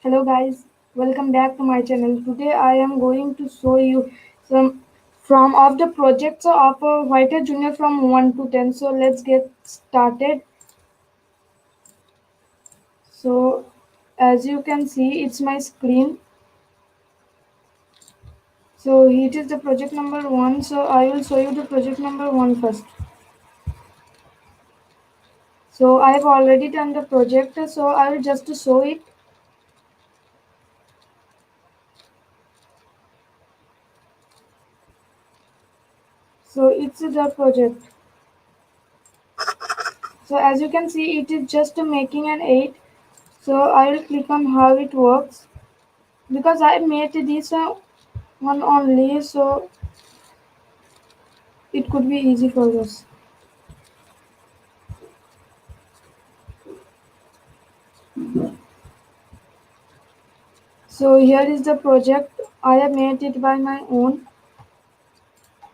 Hello guys, welcome back to my channel. Today I am going to show you some from of the projects of a White Junior from 1 to 10. So let's get started. So as you can see, it's my screen. So it is the project number 1. So I will show you the project number 1 first. So I have already done the project. So I will just show it. So it's the project. So as you can see, it is just making an 8. So I will click on how it works because I made this one only, so it could be easy for us. So here is the project. I have made it by my own.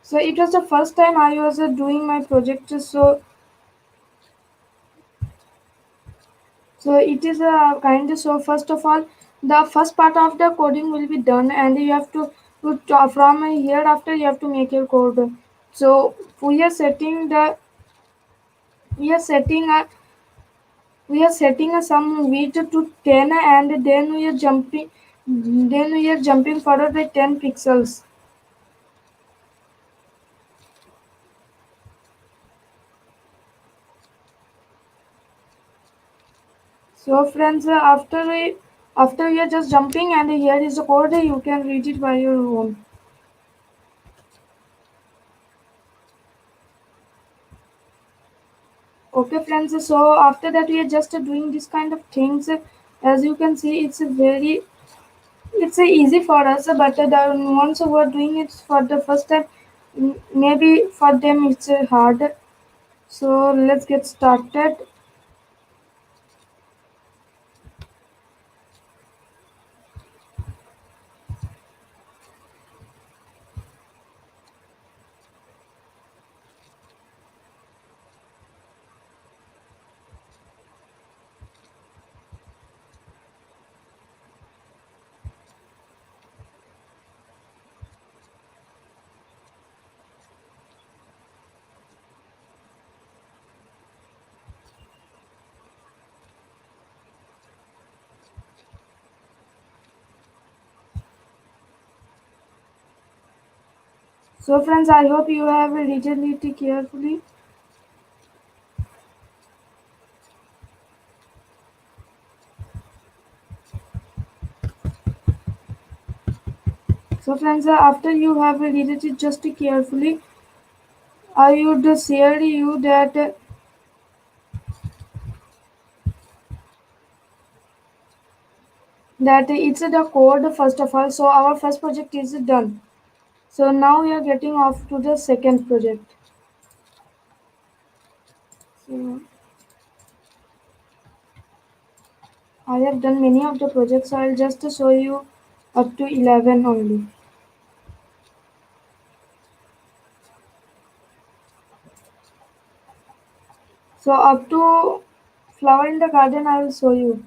So it was the first time I was doing my project. So it is a kind of, so first of all, the first part of the coding will be done, and you have to put from here after you have to make your code. So we are setting a some width to 10, and then we are jumping forward by 10 pixels. So friends, after we are just jumping, and here is the code, you can read it by your own. Okay friends, so after that we are just doing this kind of things. As you can see, it's easy for us, but the ones who are doing it for the first time, maybe for them it's hard. So let's get started. So friends, I hope you have read it carefully. So friends, after you have read it just carefully, I would share you that it's the code first of all. So our first project is done. So now we are getting off to the second project. So I have done many of the projects. So I'll just show you up to 11 only. So up to flower in the garden, I will show you.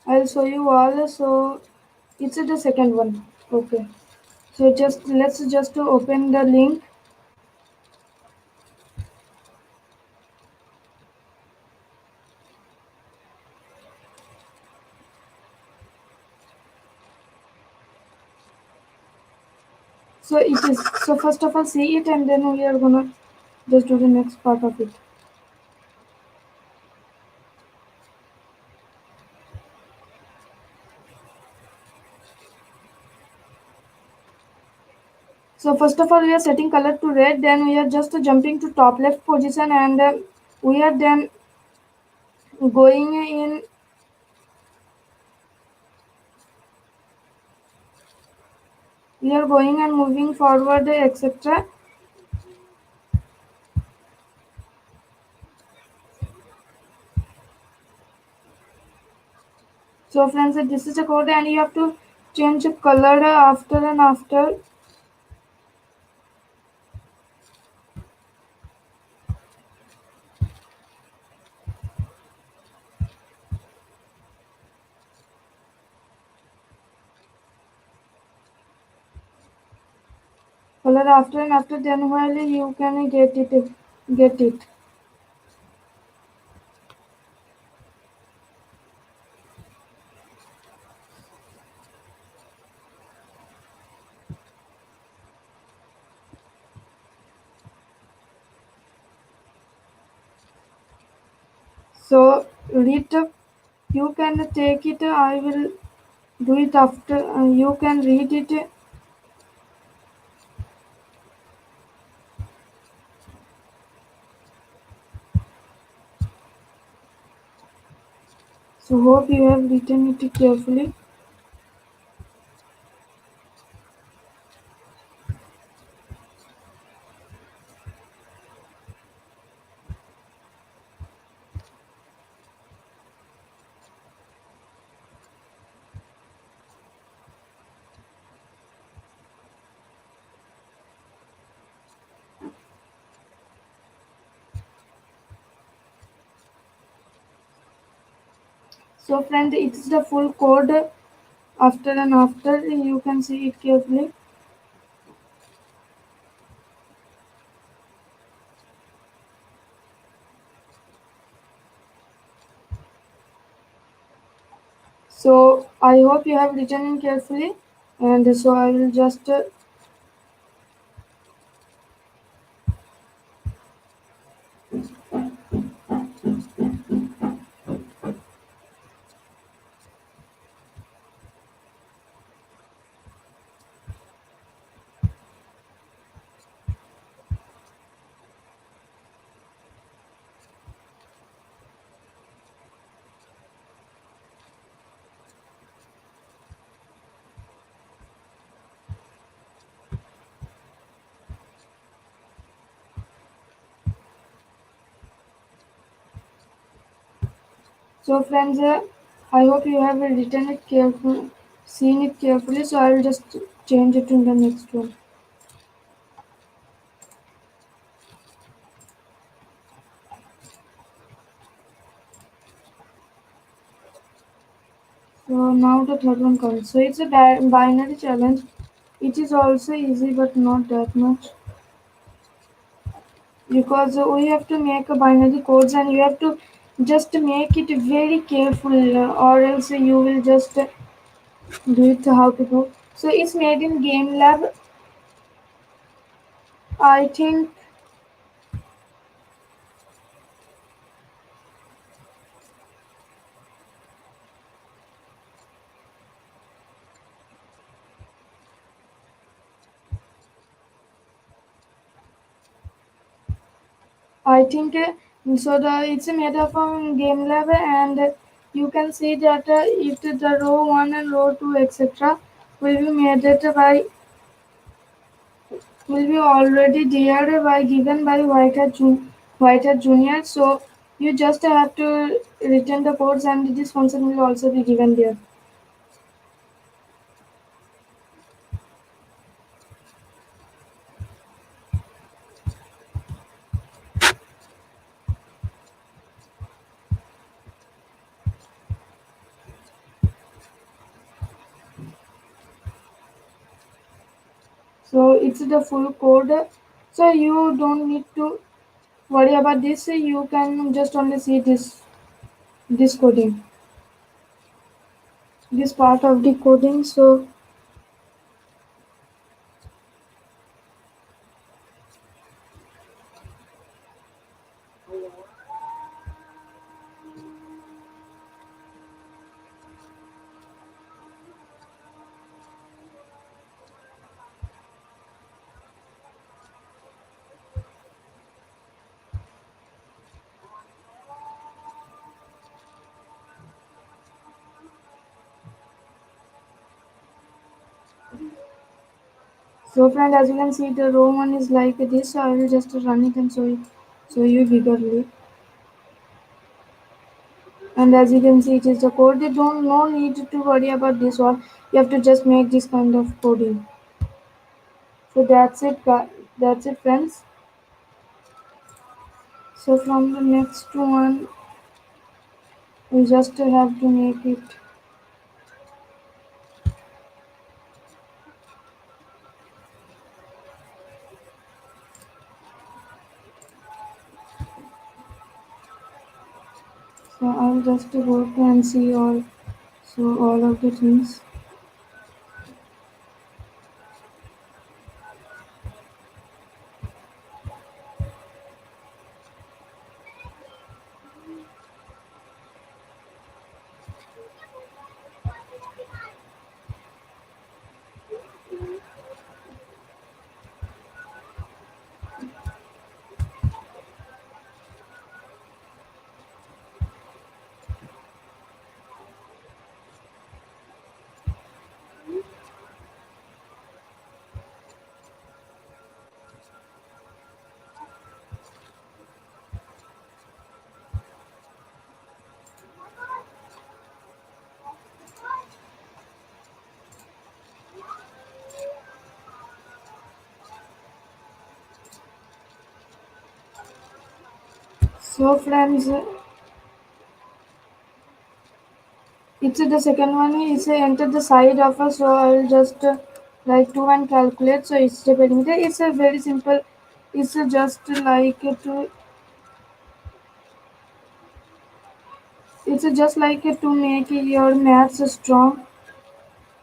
I will show you all. So it's the second one. Okay. So just let's just open the link. So it is. So first of all, see it, and then we are gonna just do the next part of it. So first of all, we are setting color to red. Then we are just jumping to top left position, and we are then going in. We are going and moving forward, etc. So friends, this is the code, and you have to change the color after and after. color after and after, then while you can get it. So read you can take it. I will do it after. You can read it. So hope you have written it carefully. So friend, it's the full code. After and after, you can see it carefully. So I hope you have written it carefully, and so I will just so friends, I hope you have written it carefully, seen it carefully. So I will just change it in the next one. So now the third one comes. So it's a binary challenge. It is also easy, but not that much because we have to make a binary codes and you have to just make it very careful, or else you will just do it how to do. So it's made in Game Lab. I think I think so. The it's made up from Game Lab, and you can see that if the row one and row two etc. will be made it by will be already there by given by Whitehead Junior. So you just have to return the codes, and this function will also be given there. So it's the full code. So you don't need to worry about this. You can just only see this coding, this part of the coding. So friend, as you can see, the row one is like this. So I will just run it and show you vigorously. And as you can see, it is the code. They don't no need to worry about this one. You have to just make this kind of coding. So that's it. That's it, friends. So from the next one, we just have to make it. So I'll just go to and see all of the things. So friends, it's the second one is enter the side of us. So I'll just like to and calculate. So it's the perimeter. It's a very simple. It's just like to. It's just like to make your maths strong.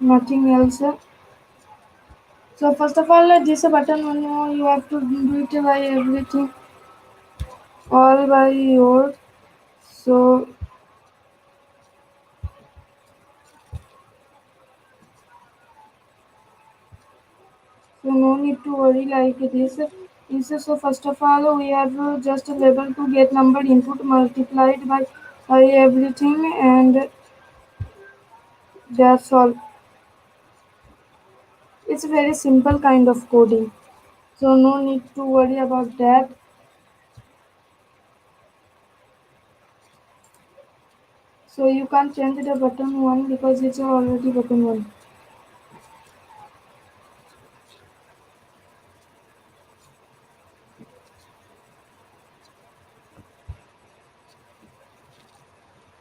Nothing else. So first of all, this button one you have to do it by everything all by your. So so no need to worry like this. So first of all, we have just able to get number input multiplied by everything, and that's all. It's a very simple kind of coding. So no need to worry about that. So you can't change the button one because it's already button one.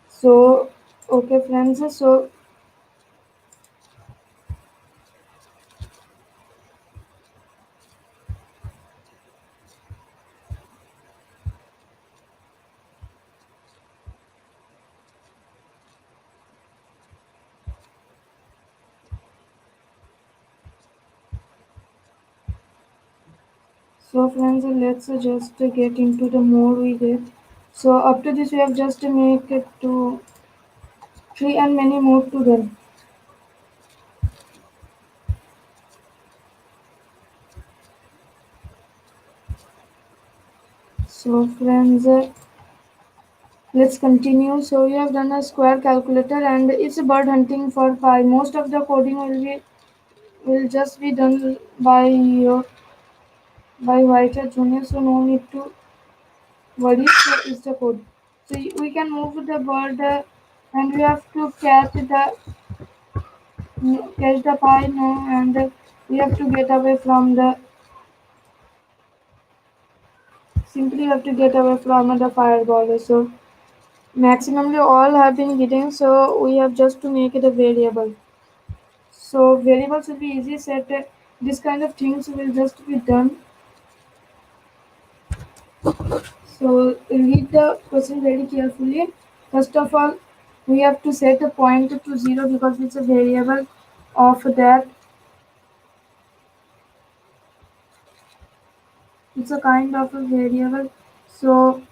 So okay friends, friends, let's just get into the more we get. So after this we have just make it to three and many more to them. So friends, let's continue. So you have done a square calculator and it's bird hunting for pi. Most of the coding will just be done by White Junior, so no need to worry. So is the code. So we can move the bird and we have to catch the pi now, and we have to get away from the simply have to get away from the fireball. So maximally all have been getting. So we have just to make it a variable. So variables will be easy set. This kind of things will just be done. So read the question very carefully. First of all, we have to set a pointer to 0 because it's a variable of that. It's a kind of a variable. So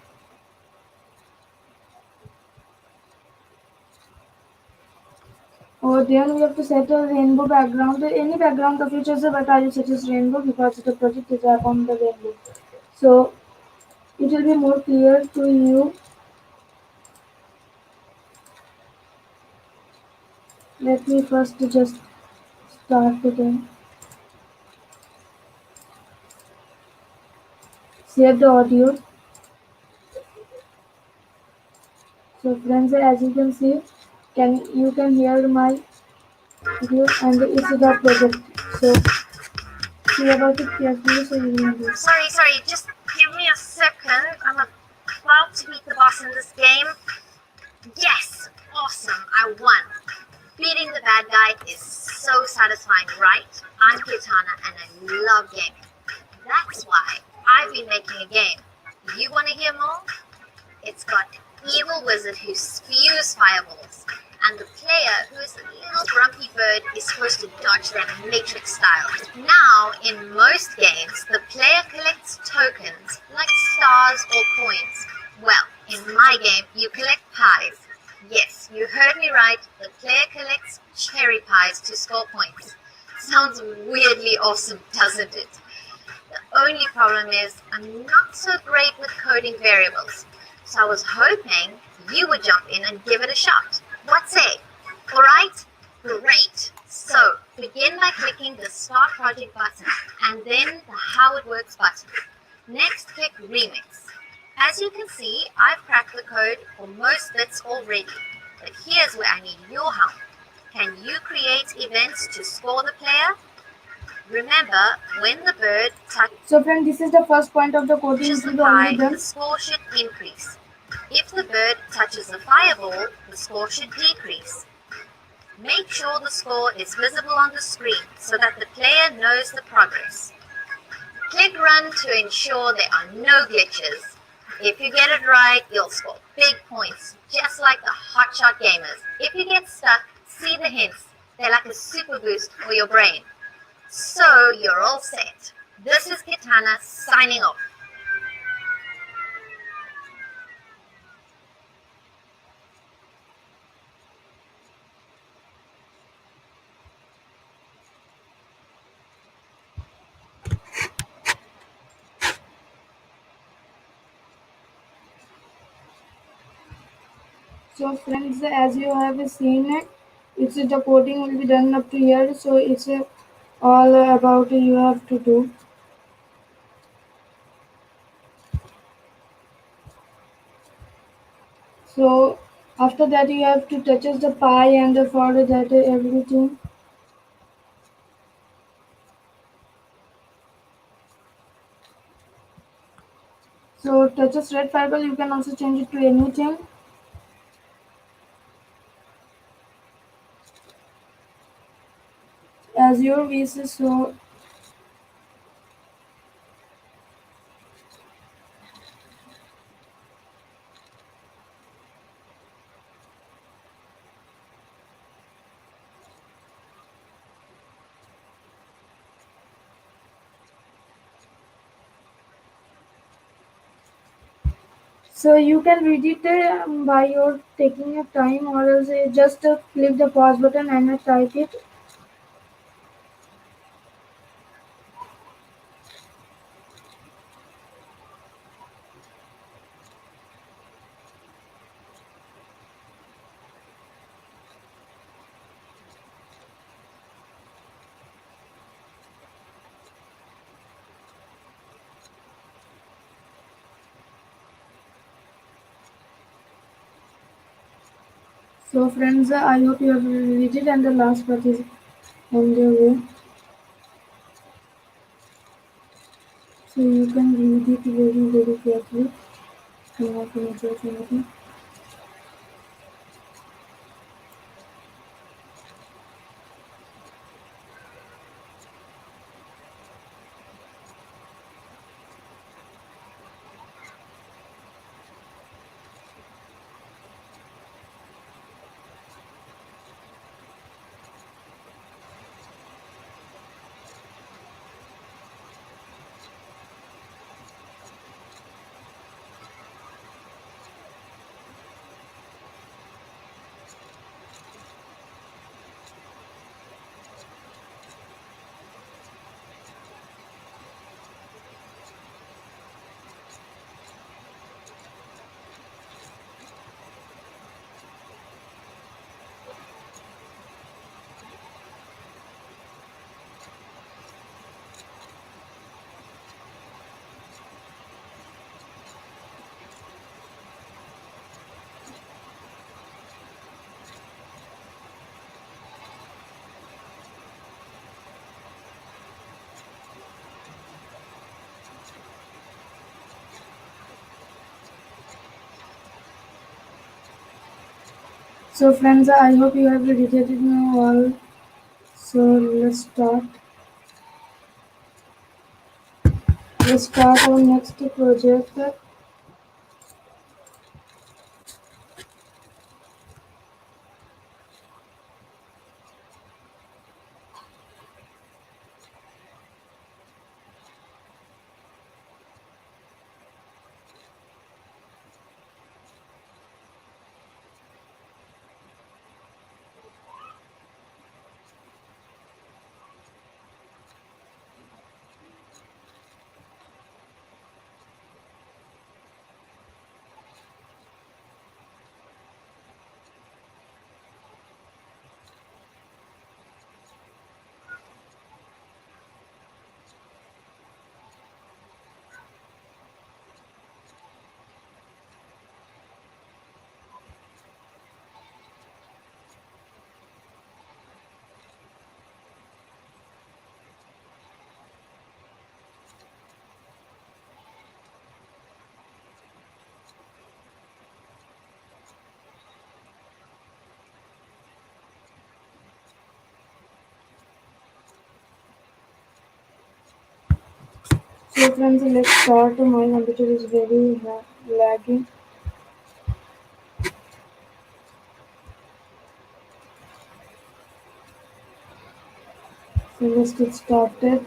then we have to set a rainbow background. Any background of which is but I will suggest rainbow because the project is on the rainbow. So it will be more clear to you. Let me first just start the share the audio. So friends, as you can see, can hear my video and it's the project. So see about it carefully so you will do. Sorry, just give me a second. I'm about to beat the boss in this game. Yes! Awesome, I won. Beating the bad guy is so satisfying, right? I'm Kitana and I love gaming. That's why I've been making a game. You want to hear more? It's got evil wizard who spews fireballs, and the player, who is a little grumpy bird, is supposed to dodge them Matrix style. Now, in most games, the player collects tokens like stars or coins. Well, in my game, you collect pies. Yes, you heard me right. The player collects cherry pies to score points. Sounds weirdly awesome, doesn't it? The only problem is I'm not so great with coding variables, so I was hoping you would jump in and give it a shot. What say? Alright? Great! So, begin by clicking the Start Project button and then the How It Works button. Next, click Remix. As you can see, I've cracked the code for most bits already, but here's where I need your help. Can you create events to score the player? Remember, when the bird So friend, this is the first point of the coding. touches It the will be already pie, done. the score should increase. If the bird touches the fireball, the score should decrease. Make sure the score is visible on the screen so that the player knows the progress. Click Run to ensure there are no glitches. If you get it right, you'll score big points, just like the hotshot gamers. If you get stuck, see the hints. They're like a super boost for your brain. So you're all set. This is Kitana signing off. So friends, as you have seen it, it's the coding will be done up to here. So it's all about you have to do. So after that you have to touch the pie and for that everything. So touches red fiber you can also change it to anything as your wish. So you can read it by your taking your time or else just click the pause button and type it. So friends, I hope you have read it and the last part is on the way. So you can read it very carefully. I'm not going to say anything. So friends, I hope you have read it now all. So let's start. Let's start our next project. So friends, let's start. My computer is very lagging. So let's get started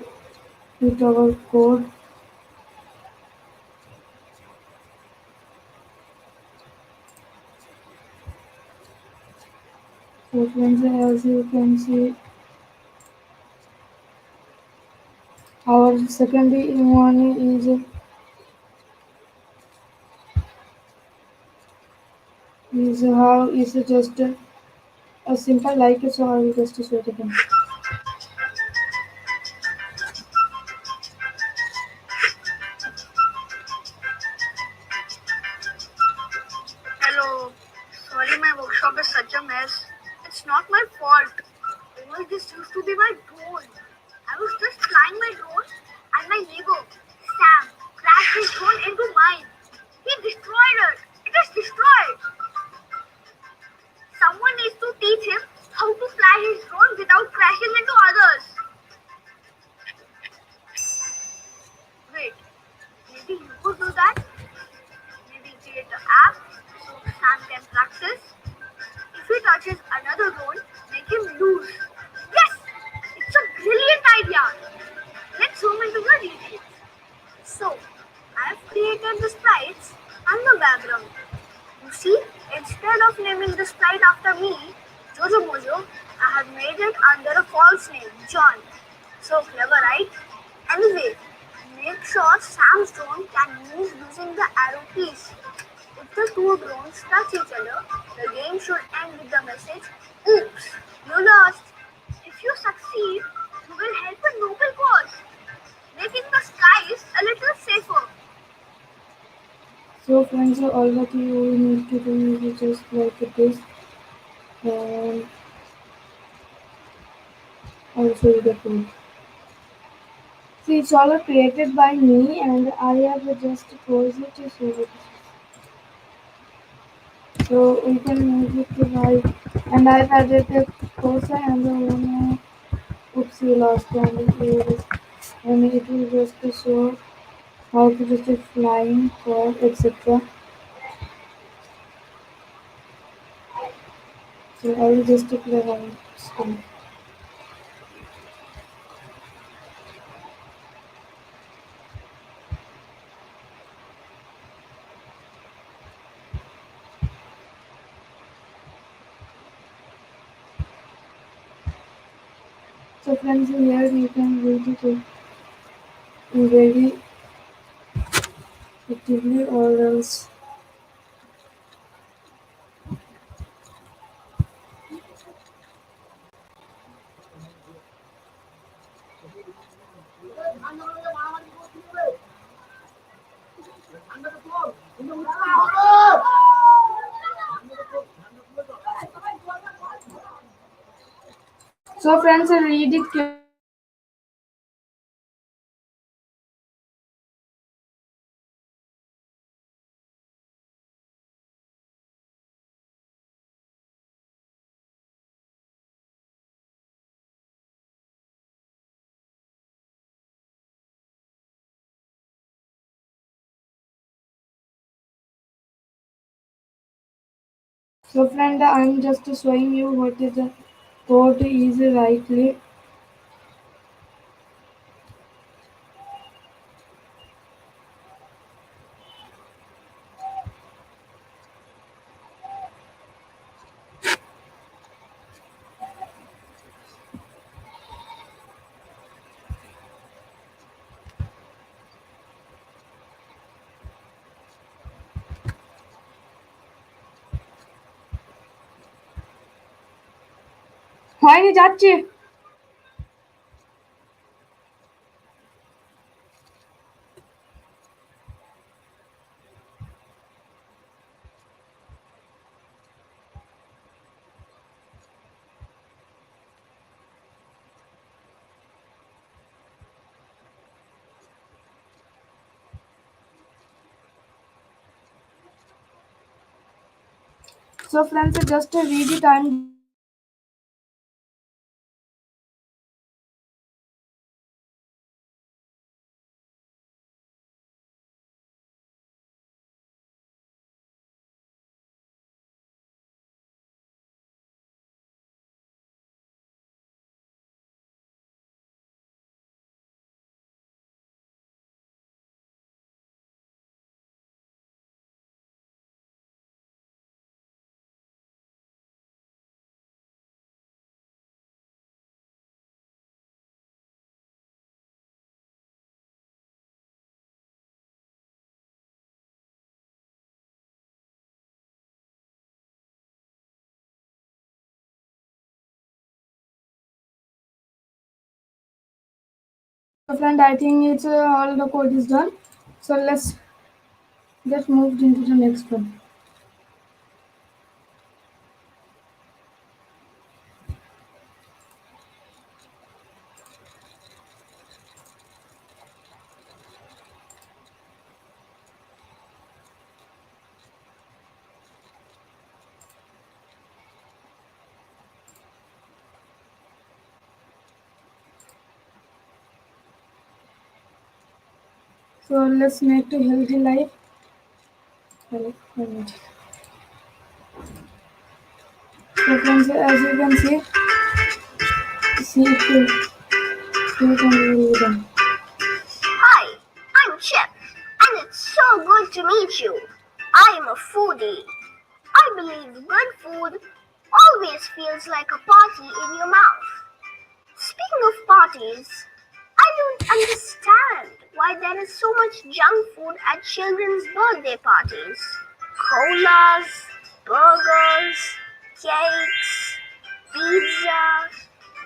with our code. So friends, as you can see, our second one is how is just a simple like it. So I will just show it again. Hello. Sorry, my workshop is such a mess. It's not my fault. This used to be my drone. I was just flying my drone and my neighbor, Sam, crashed his drone into mine. He destroyed it. It is destroyed. Someone needs to teach him how to fly his drone without crashing into others. Wait, maybe you could do that? Maybe create an app so Sam can practice. If he touches another drone, make him lose. Yes! It's a brilliant idea. Let's zoom into the details. So, I have created the sprites and the background. You see, instead of naming the sprite after me, Jojo Mojo, I have made it under a false name, John. So clever, right? Anyway, make sure Sam's drone can move using the arrow keys. If the two drones touch each other, the game should end with the message, "Oops, you lost." If you succeed, you will help a noble cause, making the skies a little safer. So friends, all that you need to do is just like this, and I'll show you the code. See, it's all created by me, and I have just closed it so that so we can move it to right. And I've added the cursor and the one oops we lost and it will just show how to just a flying for etc. So I will just play one screen. So friends, here you can read it very actively or else. So friends, read it carefully. So friend, I'm just showing you what is the code is rightly. হয়নি যাচ্ছি So friends, just read it. I'm So friend, I think it's all the code is done. So let's get moved into the next one. So let's make a healthy life. Healthy. So friends, as you can see it, you can read them. Hi, I'm Chip, and it's so good to meet you. I am a foodie. I believe good food always feels like a party in your mouth. Speaking of parties, I don't understand why there is so much junk food at children's birthday parties. Colas, burgers, cakes, pizza.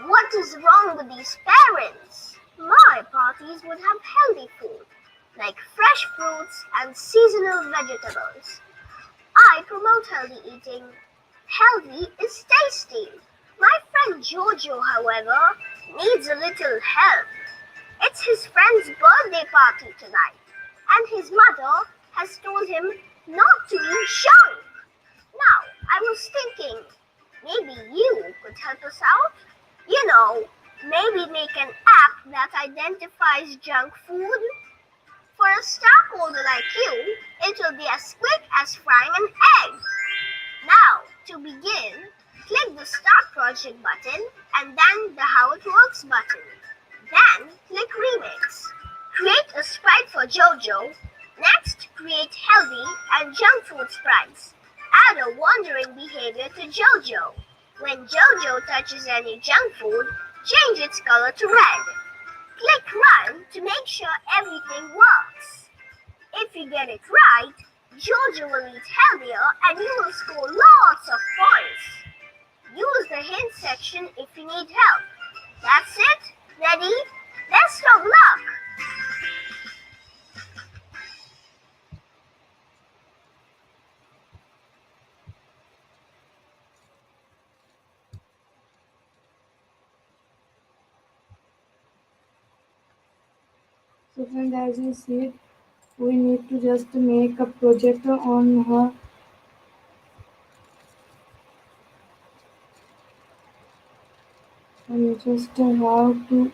What is wrong with these parents? My parties would have healthy food, like fresh fruits and seasonal vegetables. I promote healthy eating. Healthy is tasty. My friend Jojo, however, needs a little help. It's his friend's birthday party tonight, and his mother has told him not to eat junk. Now, I was thinking, maybe you could help us out? You know, maybe make an app that identifies junk food. For a stockholder like you, it will be as quick as frying an egg. Now, to begin, click the Start Project button and then the How It Works button. Then click Remix. Create a sprite for JoJo. Next, create healthy and junk food sprites. Add a wandering behavior to JoJo. When JoJo touches any junk food, change its color to red. Click Run to make sure everything works. If you get it right, Georgia will eat healthier and you will score lots of points. Use the hint section if you need help. That's it. Ready? Best of luck! So friend, as you see, we need to just make a project on her and just how to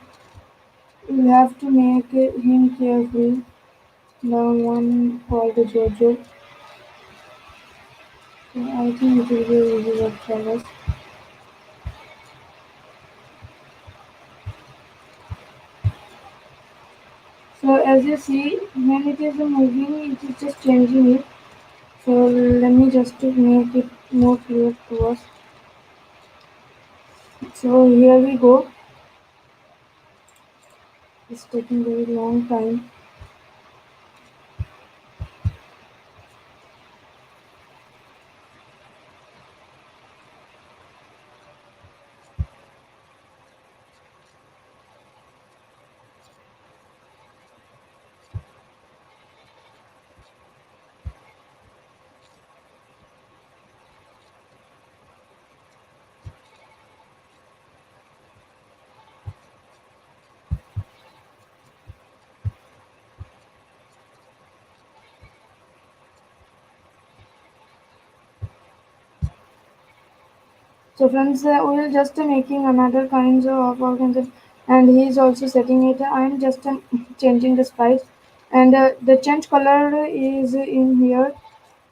you have to make him careful. The one called Jojo. So I think it will be easy work for us. So as you see, when it is moving, it is just changing it. So let me just to make it more clear to us. So here we go. It's taking very long time. So friends, we'll just making another kinds of organism, and he is also setting it. I'm just changing the spice, and the change color is in here.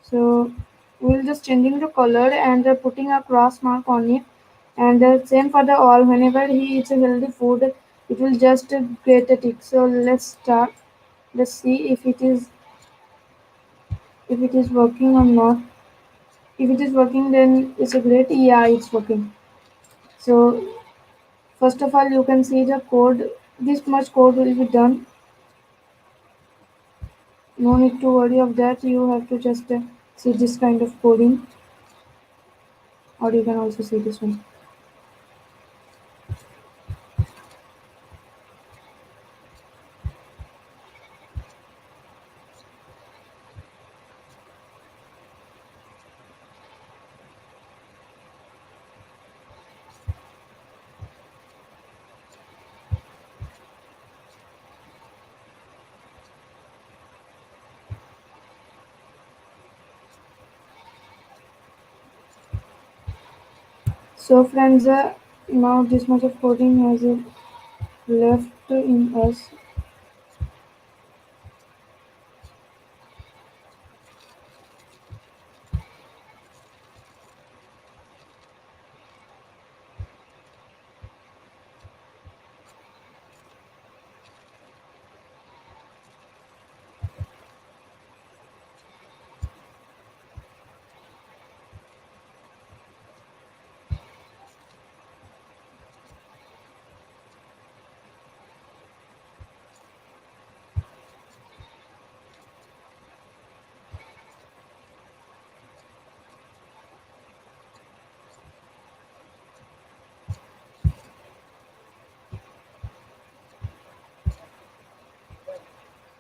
So we'll just changing the color and putting a cross mark on it, and same for the all. Whenever he eats a healthy food, it will just create a tick. So let's start. Let's see if it is working or not. If it is working, then it's a great. Yeah, it's working. So first of all, you can see the code. This much code will be done. No need to worry of that. You have to just see this kind of coding, or you can also see this one. So friends, now this much of coding has left in us.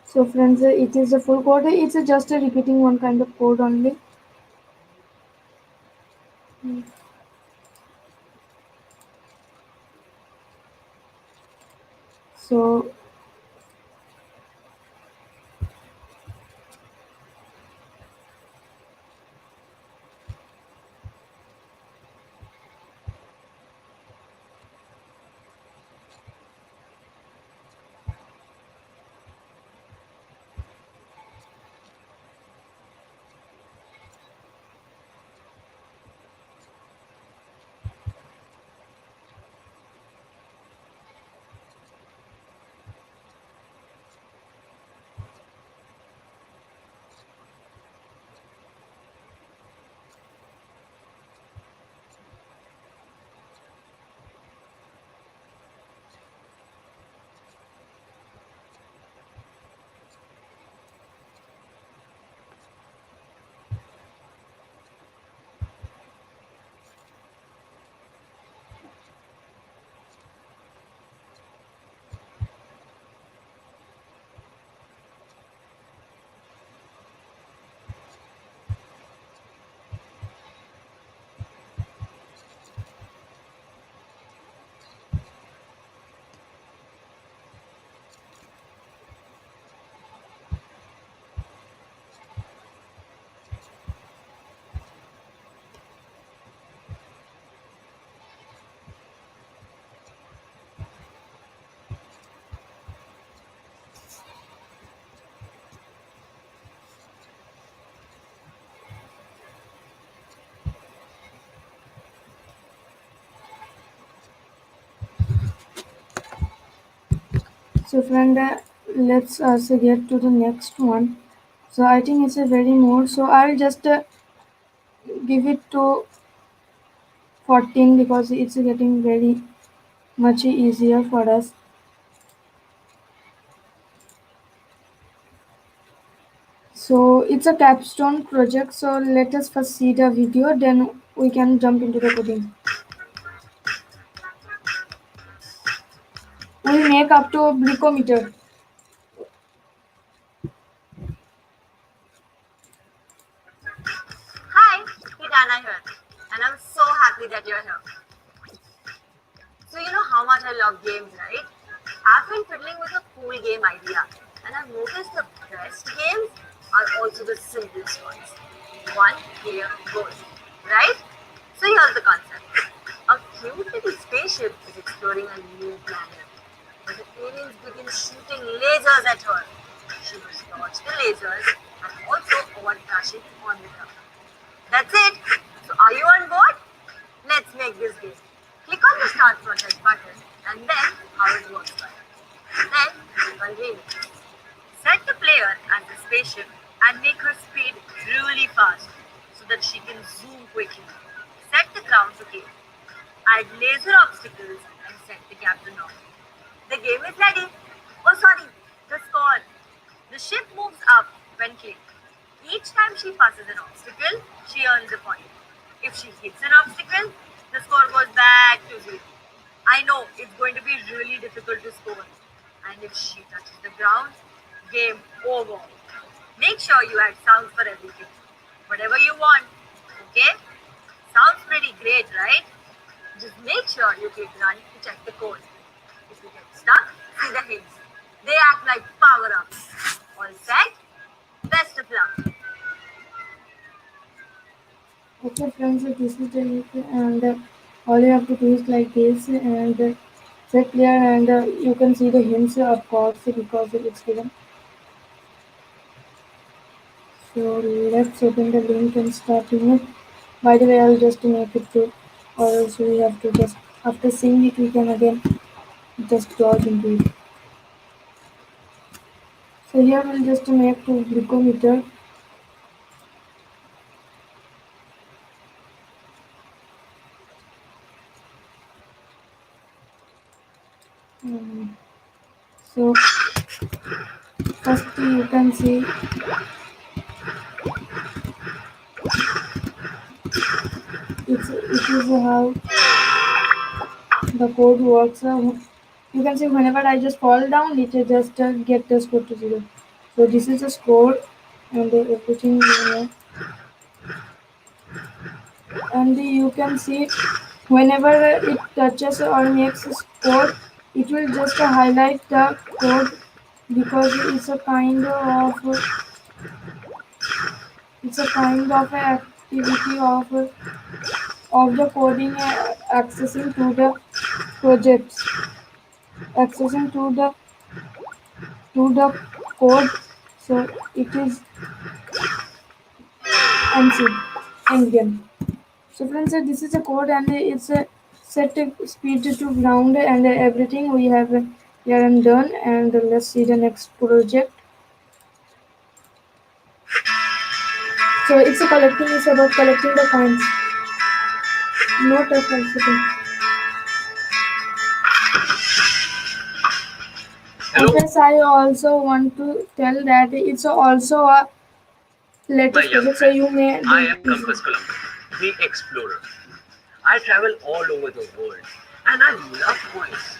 So friends, it is a full code. It's just repeating one kind of code only. So so friend, let's also get to the next one. So I think it's a very more. So I'll just give it to 14 because it's getting very much easier for us. So it's a capstone project. So let us first see the video, then we can jump into the coding. We'll make up to a glycometer. Hi, Hidana here, and I'm so happy that you're here. So you know how much I love games, right? I've been fiddling with a cool game idea, and I've noticed the best games are also the simplest ones. One clear goal, right? So here's the concept. A cute little spaceship is exploring a new planet, but the aliens begin shooting lasers at her. She must dodge the lasers and also avoid crashing on the ground. That's it. So are you on board? Let's make this game. Click on the Start Project button and then how it works. Then click on Game. Set the player as the spaceship and make her speed really fast so that she can zoom quickly. Set the ground to game. Add laser obstacles and set the captain off. The game is ready. Oh, sorry, the score. The ship moves up when clicked. Each time she passes an obstacle, she earns a point. If she hits an obstacle, the score goes back to zero. I know it's going to be really difficult to score. And if she touches the ground, game over. Make sure you add sounds for everything. Whatever you want. Okay? Sounds pretty great, right? Just make sure you click run to check the code. If you get stuck, see the hints. They act like power ups. All set? Best of luck. Okay, friends, this is the and All you have to do is like this and set clear and you can see the hints of course because it's given. So let's open the link and start doing it. By the way, I'll just make it to, or else we have to just after seeing it we can again just dodge into it. So here we'll just make to glucometer. Um, so first you can see it is how the code works. You can see whenever I just fall down, it just get the score to zero. So this is the score and everything you know. And you can see whenever it touches or makes a score, it will just highlight the code because it's a kind of a activity of the coding accessing to the projects accessing to the code. So it is MC endgame. So friends, this is a code and it's a set speed to ground and everything we have here and done. And let's see the next project. So it's a collecting. It's about collecting the coins. Not a falsity. And Hello, friends, I also want to tell that it's also a my latest young project, so friend. you may I do am easily. Compass Columbus, the explorer. I travel all over the world and I love coins.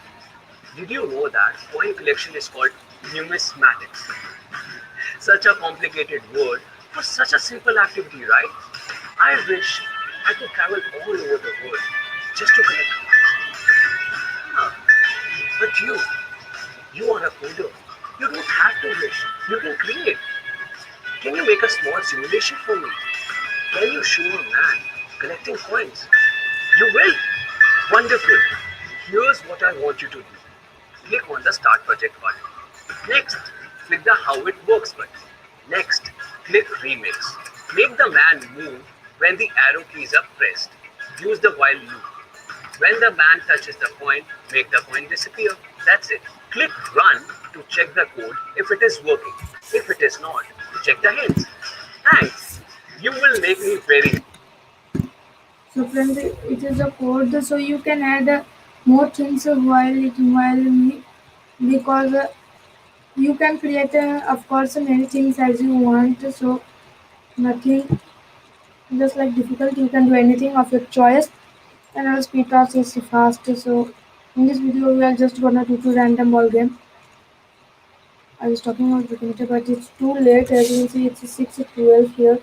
Did you know that coin collection is called numismatics? Such a complicated word for such a simple activity, right? I wish I could travel all over the world just to collect coins. Ah, but you are a coder. You don't have to wish. You can create. Can you make a small simulation for me? Can you show a man collecting coins? You will? Wonderful. Here's what I want you to do. Click on the Start Project button. Next, click the How It Works button. Next, click Remix. Make the man move when the arrow keys are pressed. Use the while loop. When the man touches the coin, make the coin disappear. That's it. Click Run to check the code if it is working. If it is not, to check the hints. Thanks. You will make me very. So friends, it is a code, so you can add more things while because you can create of course many things as you want. So nothing just like difficult. You can do anything of your choice, and our speed pass is fast. So in this video, we are just gonna do two random ball game. I was talking about the computer, but it's too late. As you can see, it's 6:12 here.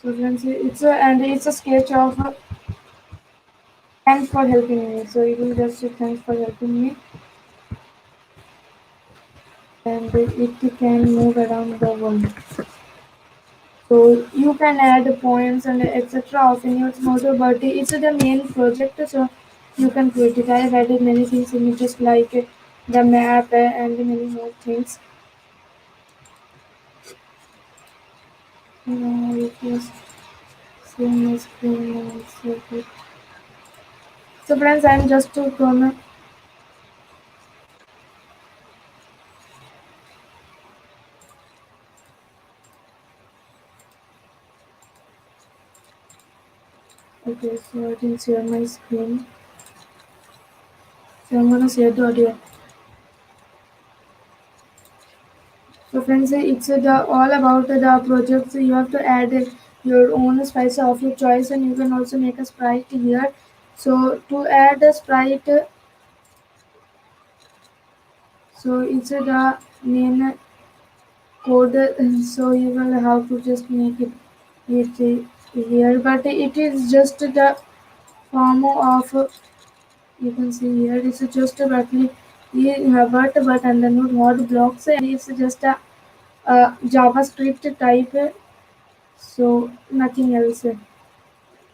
So friends, it's a sketch of thanks for helping me. So it will just say thanks for helping me, and it can move around the world. So you can add points and etc. of in your model, but it's the main project. So you can create it. I have added many things in it, just like the map and many more things. It was so my screen so good. So friends, I'm just gonna okay. So I didn't share my screen. So I'm gonna share the audio. So friends, it's all about the projects. You have to add your own spice of your choice, and you can also make a sprite here. So to add a sprite, so it's the main code. So you will have to just make it here, but it is just the form of you can see here. It's just a roughly but underneath hot blocks, and it's just a JavaScript type. So nothing else.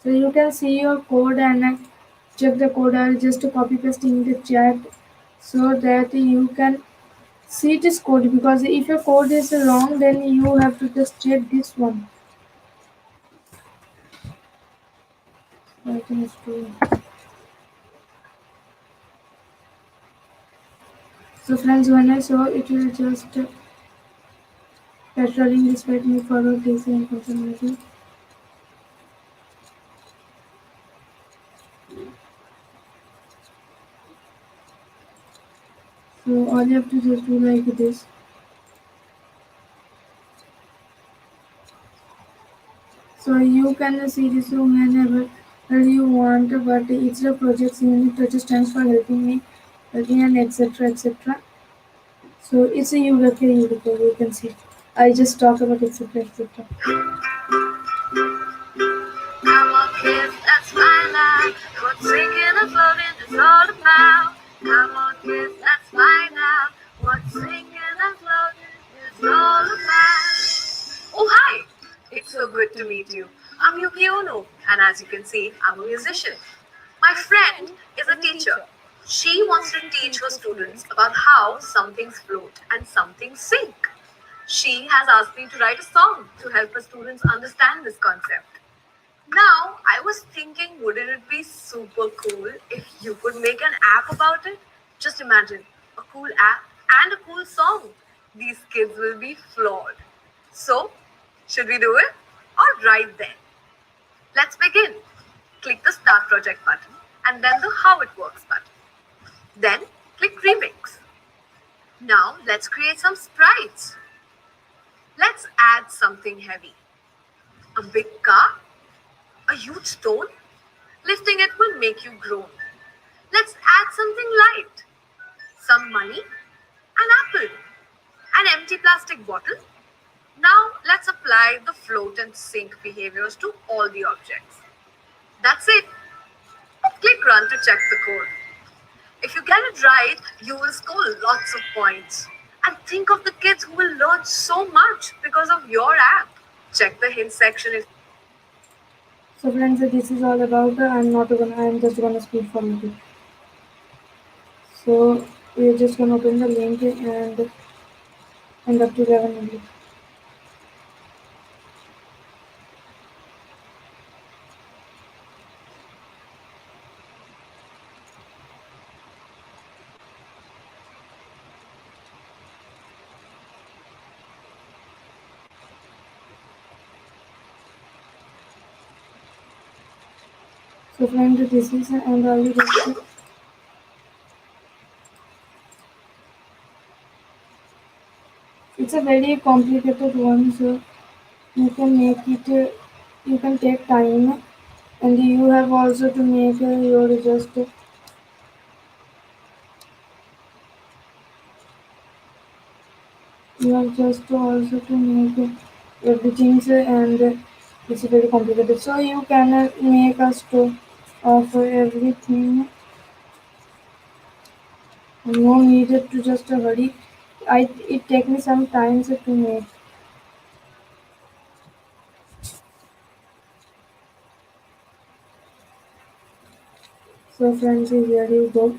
So you can see your code and check the code. I'll just copy paste in the chat so that you can see this code, because if your code is wrong then you have to just check this one. I think it's true. So friends, when I saw it will just patrolling despite me forward DC and functionality. So all you have to just do like this. So you can see this room whenever you want, but it's the project's unit just stands for helping me, helping and etc etc. So it's a you can see. I just talk about etc etc. Come on, kids, let's find out what sinking and floating is all about. Come on, kids, let's find out what sinking and floating is all about. Oh, hi! It's so good to meet you. I'm Yuki Ono, and as you can see, I'm a musician. My friend is a teacher. She wants to teach her students about how some things float and some things sink. She has asked me to write a song to help her students understand this concept. Now, I was thinking, wouldn't it be super cool if you could make an app about it? Just imagine a cool app and a cool song. These kids will be floored. So, should we do it? Alright then. Let's begin. Click the Start Project button and then the How It Works button. Then click Remix. Now let's create some sprites. Let's add something heavy. A big car? A huge stone? Lifting it will make you groan. Let's add something light. Some money? An apple? An empty plastic bottle? Now let's apply the float and sink behaviors to all the objects. That's it. Click Run to check the code. If you get it right, you will score lots of points. And think of the kids who will learn so much because of your app. Check the hint section if So friends, this is all about. I'm just gonna speed forward it. So we're just gonna open the link and end up to 11 only. So friends, this is and all you just it's a very complicated one, so you can make it. You can take time, and you have also to make your just. You have just also to make everything, and it's very complicated. So you can make a store of everything. No needed to just hurry. It take me some time to make. So friends, here you go.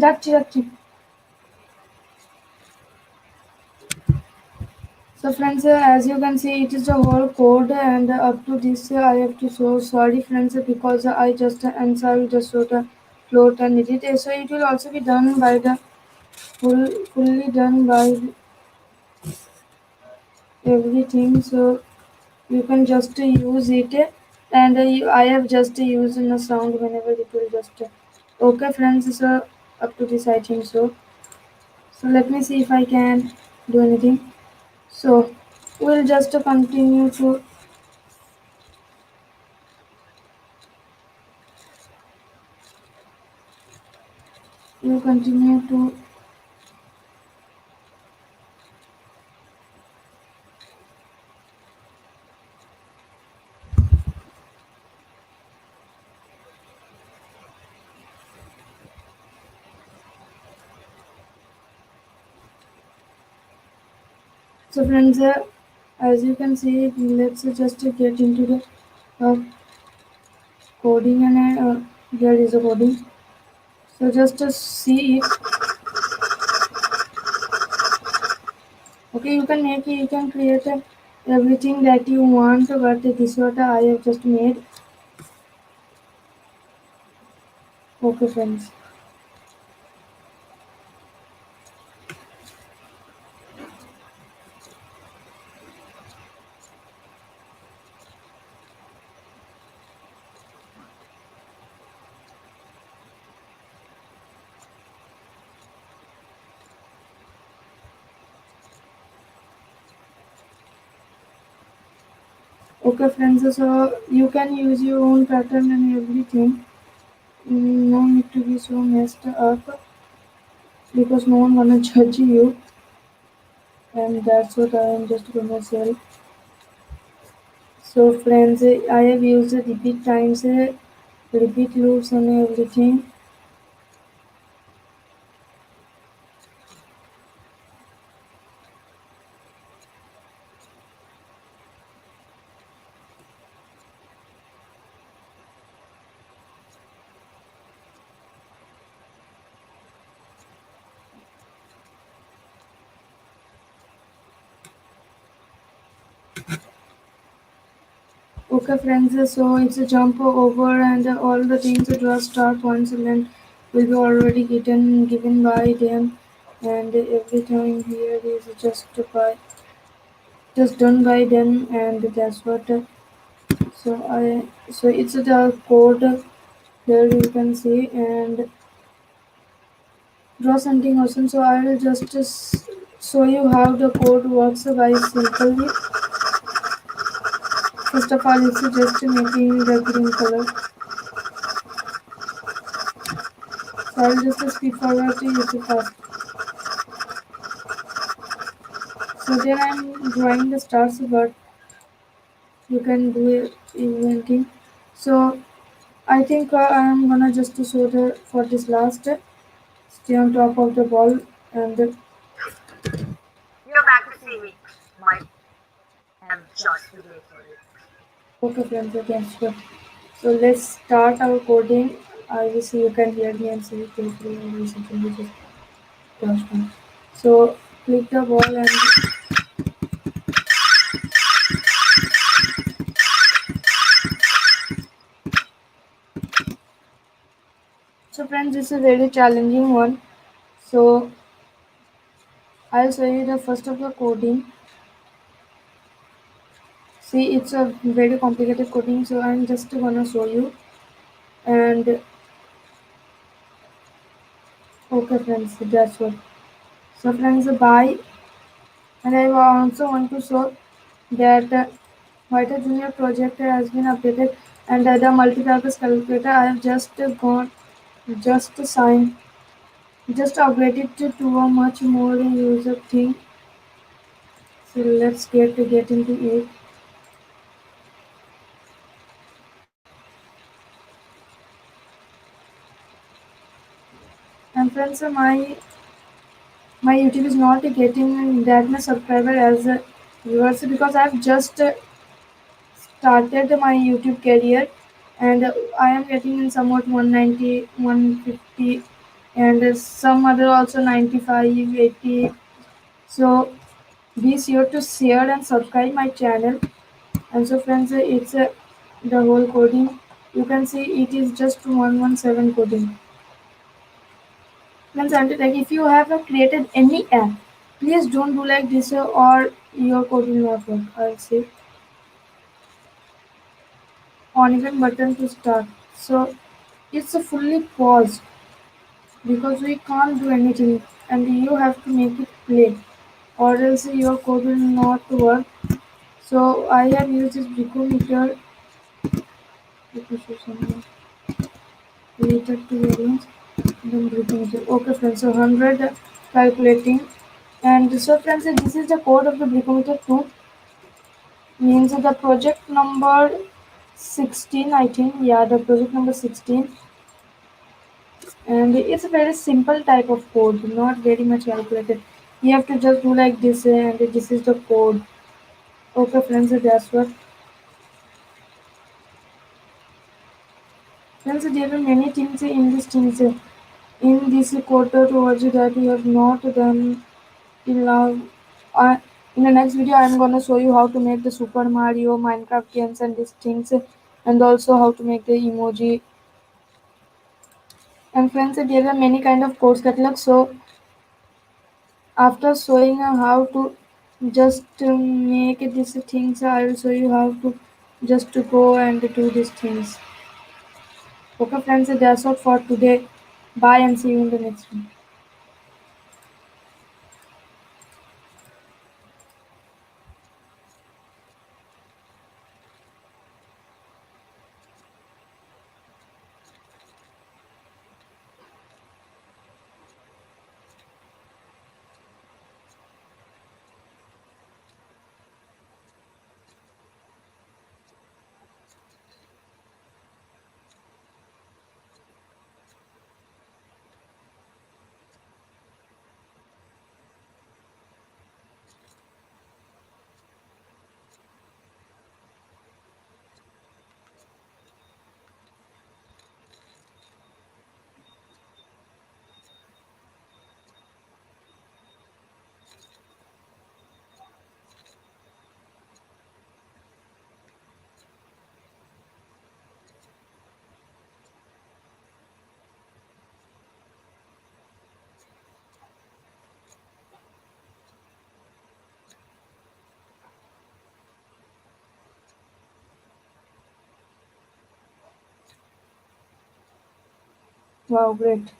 ডাকছি ডাকছি So friends, as you can see, it is the whole code, and up to this, I have to so sorry friends because I just answer just sort of float and edit. So it will also be done by the fully done by everything. So you can just use it, and I have just used in a sound whenever it will just. Okay, friends. So up to this, I think so. So let me see if I can do anything. So we'll just continue to you continue to so friends, as you can see, let's just get into the coding and there is a coding. So just see it. Okay, you can make it, you can create everything that you want, but this is what I have just made. Okay, friends. Okay, friends. So you can use your own pattern and everything. No need to be so messed up because no one gonna judge you, and that's what I am just gonna say. So friends, I have used repeat times, repeat loops and everything. Okay friends, so it's a jump over and all the things that was start once and then will be already given by them, and everything here is just done by them, and that's what so it's the code there you can see, and draw something awesome. So I will just show you how the code works by simply. First of all, it's just making the green color. So I'll just speed forward to you fast. So there I'm drawing the stars, but you can do it anything. So I think I'm gonna just show the for this last stay on top of the ball and You're back to see me. My am just too late for you. okay friends, okay, sure. So let's start our coding. I wish you can hear me and see it carefully. I wish you can just touch me. So click the ball and so friends, this is a very challenging one. So I'll show you the first of the coding. See, it's a very complicated coding, so I'm just gonna show you. And okay, friends, that's what. So, friends, bye. And I also want to show that White Junior project has been updated, and the multi-purpose calculator I have just signed, just upgraded to a much more user thing. So let's get into it. And friends, my YouTube is not getting that much subscriber as viewers because I've just started my YouTube career, and I am getting in somewhat 190, 150. and some other also 95, 80. So be sure to share and subscribe my channel. And so friends, it's the whole coding. You can see it is just 117 coding. Friends, and like if you have created any app, please don't do like this or your code will not work. I'll say on even button to start. So it's a fully paused because we can't do anything and you have to make it play or else your code will not work. So I have used this bricometer. Let me show some related to variance. Then bricometer. Okay friends, so 100 calculating. And so friends, this is the code of the bricometer 2. Means the project number 16, I think. Yeah, the project number 16. And it's a very simple type of code, not very much calculated. You have to just do like this, and this is the code. Okay friends, so that's what. Friends, there are many things in these things in this quarter towards that we have not done till now. I, in the next video, I am gonna show you how to make the Super Mario, Minecraft games, and these things, and also how to make the emoji. And friends, there are many kind of course catalogs. So after showing how to just make these things, I will show you how to just to go and do these things. Okay, friends, that's all for today. Bye and see you in the next one. Wow, great.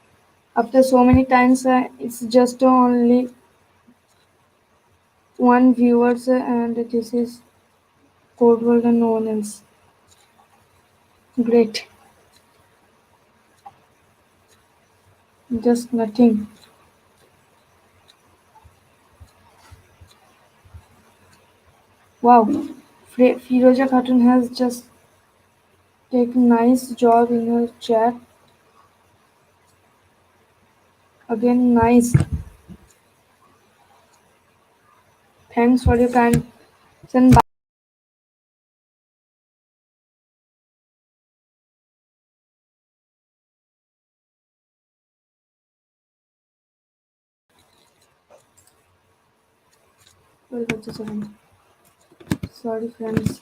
After so many times, it's just only one viewers, and this is code world and no one else. Great. Just nothing. Wow. Firoja Khatun has just taken nice job in her chat. Again, nice. Thanks for your kind. Send Sorry, friends.